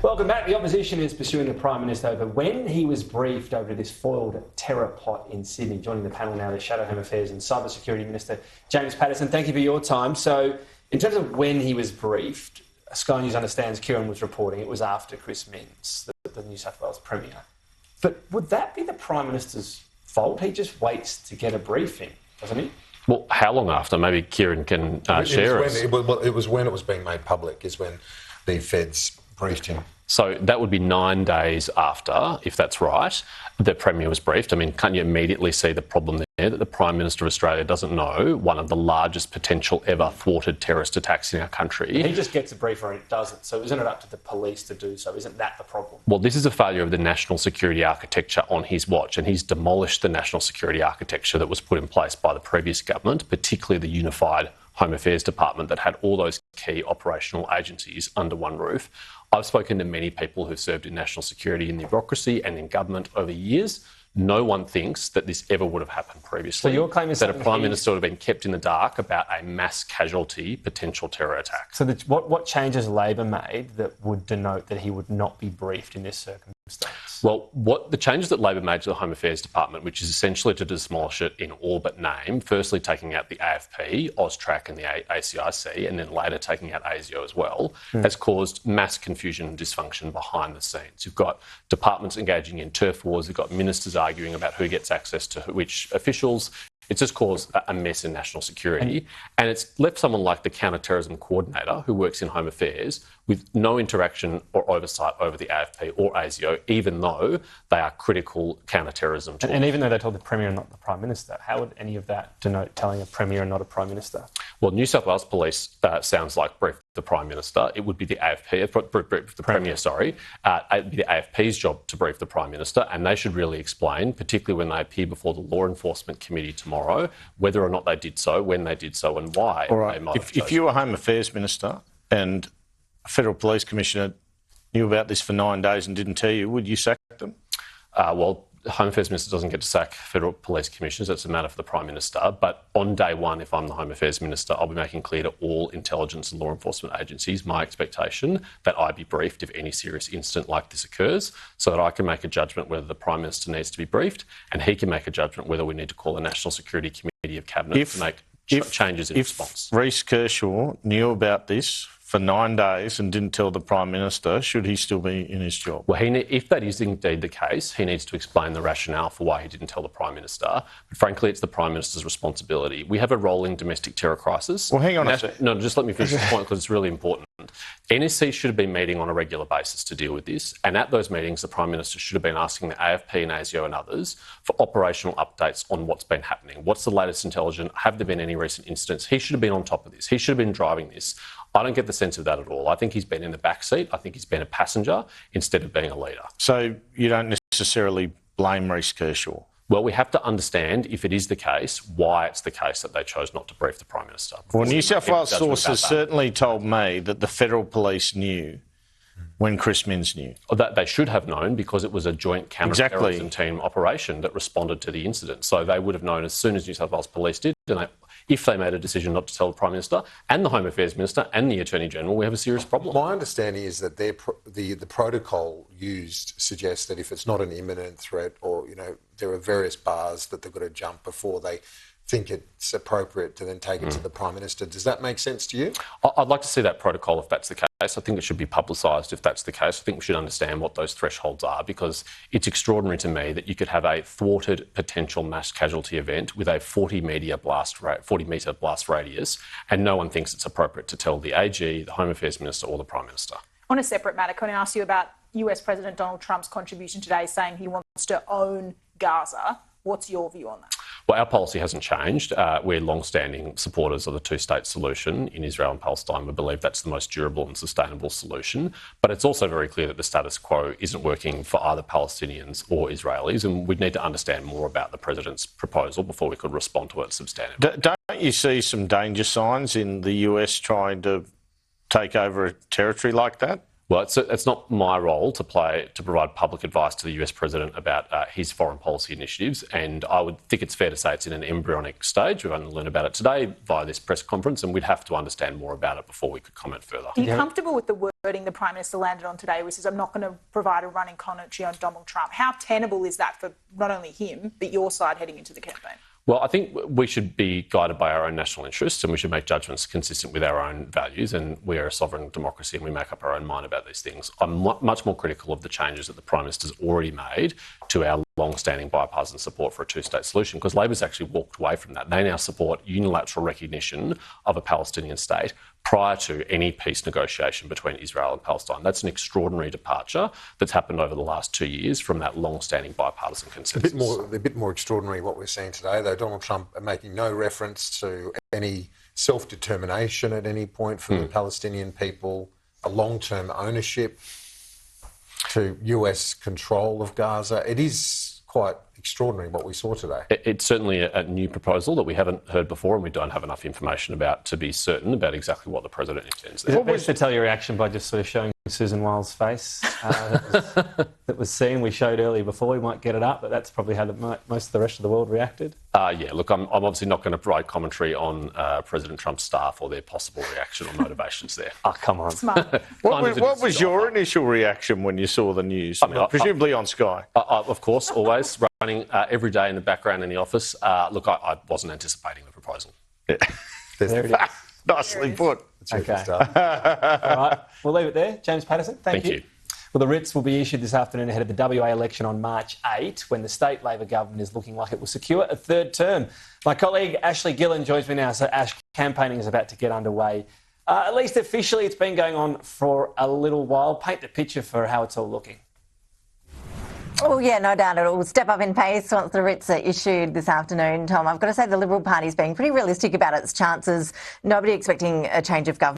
Welcome back. The opposition is pursuing the Prime Minister over when he was briefed over this foiled terror plot in Sydney. Joining the panel now, the Shadow Home Affairs and Cyber Security Minister, James Patterson. Thank you for your time. So, in terms of when he was briefed, Sky News understands, Kieran was reporting, it was after Chris Minns, the New South Wales Premier. But would that be the Prime Minister's fault? He just waits to get a briefing, doesn't he? Well, how long after? Maybe Kieran can share it. It was when it was being made public, is when the feds briefed him. So that would be 9 days after, if that's right, the Premier was briefed. I mean, can't you immediately see the problem there that the Prime Minister of Australia doesn't know one of the largest potential ever thwarted terrorist attacks in our country? He just gets a briefer and it doesn't. So isn't it up to the police to do so? Isn't that the problem? Well, this is a failure of the national security architecture on his watch, and he's demolished the national security architecture that was put in place by the previous government, particularly the unified Home Affairs Department that had all those key operational agencies under one roof. I've spoken to many people who've served in national security in the bureaucracy and in government over years. No one thinks that this ever would have happened previously. So your claim is that a Prime Minister would have been kept in the dark about a mass casualty potential terror attack. So what changes Labor made that would denote that he would not be briefed in this circumstance? Well, what the changes that Labor made to the Home Affairs Department, which is essentially to demolish it in all but name, firstly taking out the AFP, AUSTRAC and the ACIC, and then later taking out ASIO as well, has caused mass confusion and dysfunction behind the scenes. You've got departments engaging in turf wars, you've got ministers arguing about who gets access to which officials. It's just caused a mess in national security. And it's left someone like the counter-terrorism coordinator who works in Home Affairs with no interaction or oversight over the AFP or ASIO, even though they are critical counter-terrorism tools. And even though they told the Premier and not the Prime Minister, how would any of that denote telling a Premier and not a Prime Minister? Well, New South Wales Police sounds like brief the Prime Minister. It would be the AFP, brief the Premier, sorry. It would be the AFP's job to brief the Prime Minister, and they should really explain, particularly when they appear before the Law Enforcement Committee tomorrow, whether or not they did so, when they did so, and why. All right. If you were Home Affairs Minister and a Federal Police Commissioner knew about this for 9 days and didn't tell you, would you sack them? Well, the Home Affairs Minister doesn't get to sack Federal Police Commissioners. That's a matter for the Prime Minister. But on day one, if I'm the Home Affairs Minister, I'll be making clear to all intelligence and law enforcement agencies my expectation that I be briefed if any serious incident like this occurs, so that I can make a judgment whether the Prime Minister needs to be briefed and he can make a judgment whether we need to call a National Security Committee of Cabinet to make changes in response. If Reece Kershaw knew about this for 9 days and didn't tell the Prime Minister, should he still be in his job? Well, if that is indeed the case, he needs to explain the rationale for why he didn't tell the Prime Minister. But frankly, it's the Prime Minister's responsibility. We have a rolling domestic terror crisis. Well, hang on a sec. No, just let me finish this point because it's really important. NSC should have been meeting on a regular basis to deal with this, and at those meetings, the Prime Minister should have been asking the AFP and ASIO and others for operational updates on what's been happening. What's the latest intelligence? Have there been any recent incidents? He should have been on top of this. He should have been driving this. I don't get the sense of that at all. I think he's been in the back seat. I think he's been a passenger instead of being a leader. So you don't necessarily blame Reece Kershaw? Well, we have to understand, if it is the case, why it's the case that they chose not to brief the Prime Minister. Well, New South Wales sources certainly told me that the Federal Police knew when Chris Minns knew. That they should have known because it was a joint counter-terrorism team operation that responded to the incident. So they would have known as soon as New South Wales Police did, and if they made a decision not to tell the Prime Minister and the Home Affairs Minister and the Attorney General, we have a serious problem. My understanding is that the protocol used suggests that if it's not an imminent threat or, there are various bars that they've got to jump before they think it's appropriate to then take it to the Prime Minister. Does that make sense to you? I'd like to see that protocol if that's the case. I think it should be publicised if that's the case. I think we should understand what those thresholds are, because it's extraordinary to me that you could have a thwarted potential mass casualty event with a 40-metre blast radius and no one thinks it's appropriate to tell the AG, the Home Affairs Minister or the Prime Minister. On a separate matter, can I ask you about US President Donald Trump's contribution today saying he wants to own Gaza? What's your view on that? Well, our policy hasn't changed. We're long-standing supporters of the two-state solution in Israel and Palestine. We believe that's the most durable and sustainable solution. But it's also very clear that the status quo isn't working for either Palestinians or Israelis, and we'd need to understand more about the President's proposal before we could respond to it substantively. Don't you see some danger signs in the US trying to take over a territory like that? Well, it's not my role to provide public advice to the US president about his foreign policy initiatives, and I would think it's fair to say it's in an embryonic stage. We've only learned about it today via this press conference, and we'd have to understand more about it before we could comment further. Are you comfortable with the wording the Prime Minister landed on today, which is, I'm not going to provide a running commentary on Donald Trump? How tenable is that for not only him, but your side heading into the campaign? Well, I think we should be guided by our own national interests, and we should make judgments consistent with our own values, and we are a sovereign democracy and we make up our own mind about these things. I'm much more critical of the changes that the Prime Minister's already made to our long-standing bipartisan support for a two-state solution, because Labor's actually walked away from that. They now support unilateral recognition of a Palestinian state prior to any peace negotiation between Israel and Palestine. That's an extraordinary departure that's happened over the last 2 years from that long-standing bipartisan consensus. A bit more extraordinary what we're seeing today, though. Donald Trump making no reference to any self-determination at any point for the Palestinian people, a long-term ownership to US control of Gaza. It is quite extraordinary what we saw today. It's certainly a new proposal that we haven't heard before, and we don't have enough information about to be certain about exactly what the president intends there. Is it best to tell your reaction by just sort of showing Susan Wiles' face that was seen? We showed earlier before. We might get it up, but that's probably how most of the rest of the world reacted. Yeah, look, I'm obviously not going to provide commentary on President Trump's staff or their possible reaction or motivations there. Oh, come on. Smart. What was your initial reaction when you saw the news? Presumably on Sky. Of course, always running every day in the background in the office. Look, I wasn't anticipating the proposal. Yeah. There it is. Nicely put. Okay. All right, we'll leave it there. James Patterson, thank you. Well, the writs will be issued this afternoon ahead of the WA election on March 8, when the state Labor government is looking like it will secure a third term. My colleague Ashley Gillen joins me now. So, Ash, campaigning is about to get underway. At least officially, it's been going on for a little while. Paint the picture for how it's all looking. Oh, yeah, no doubt. It will step up in pace once the writs are issued this afternoon, Tom. I've got to say the Liberal Party's being pretty realistic about its chances. Nobody expecting a change of government